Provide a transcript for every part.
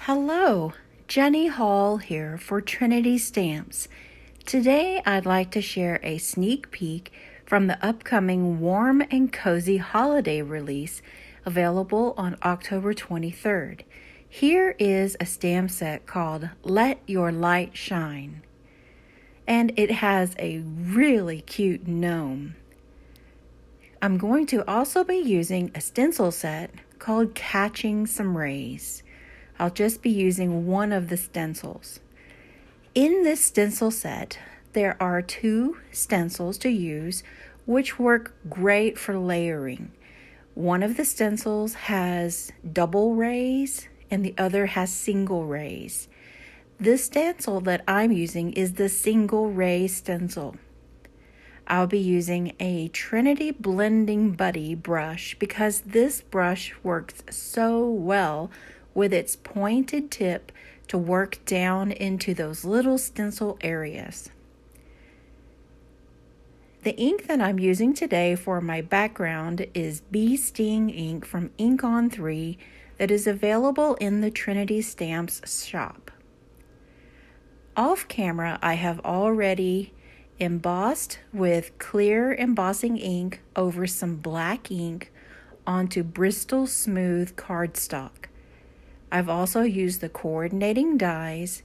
Hello, Jenny Hall here for Trinity Stamps. Today I'd like to share a sneak peek from the upcoming Warm and Cozy holiday release available on October 23rd. Here is a stamp set called Let Your Light Shine, and it has a really cute gnome. I'm going to also be using a stencil set called Catching Some Rays. I'll just be using one of the stencils. In this stencil set, there are two stencils to use, which work great for layering. One of the stencils has double rays and the other has single rays. This stencil that I'm using is the single ray stencil. I'll be using a Trinity Blending Buddy brush because this brush works so well with its pointed tip to work down into those little stencil areas. The ink that I'm using today for my background is Bee Sting ink from Ink on 3 that is available in the Trinity Stamps shop. Off camera, I have already embossed with clear embossing ink over some black ink onto Bristol Smooth cardstock. I've also used the coordinating dies,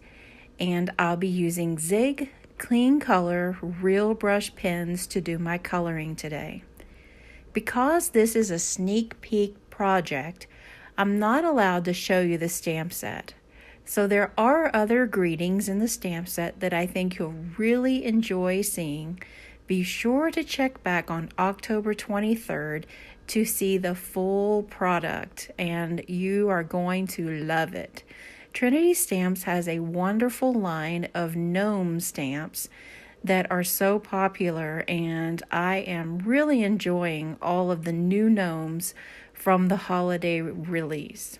and I'll be using Zig Clean Color Real Brush pens to do my coloring today. Because this is a sneak peek project, I'm not allowed to show you the stamp set. So there are other greetings in the stamp set that I think you'll really enjoy seeing. Be sure to check back on October 23rd to see the full product, and you are going to love it. Trinity Stamps has a wonderful line of gnome stamps that are so popular, and I am really enjoying all of the new gnomes from the holiday release.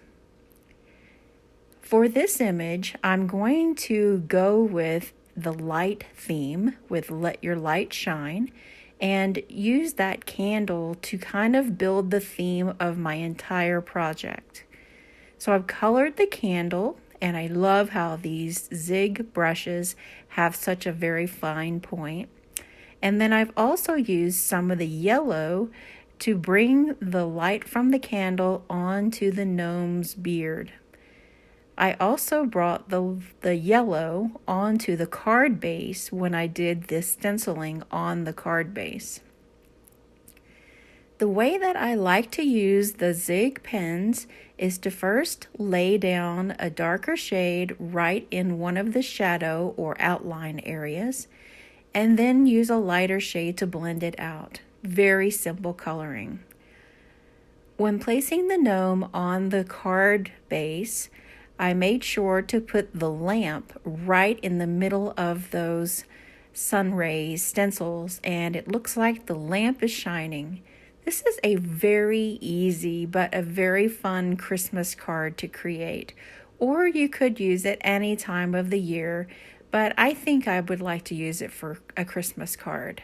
For this image, I'm going to go with the light theme with Let Your Light Shine and use that candle to kind of build the theme of my entire project. So I've colored the candle, and I love how these Zig brushes have such a very fine point. And then I've also used some of the yellow to bring the light from the candle onto the gnome's beard. I also brought the yellow onto the card base when I did this stenciling on the card base. The way that I like to use the Zig pens is to first lay down a darker shade right in one of the shadow or outline areas, and then use a lighter shade to blend it out. Very simple coloring. When placing the gnome on the card base, I made sure to put the lamp right in the middle of those sun rays stencils, and it looks like the lamp is shining. This is a very easy but a very fun Christmas card to create, or you could use it any time of the year, but I think I would like to use it for a Christmas card.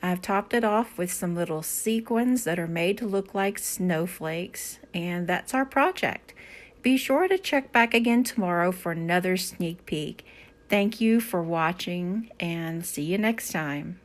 I've topped it off with some little sequins that are made to look like snowflakes, and that's our project. Be sure to check back again tomorrow for another sneak peek. Thank you for watching, and see you next time.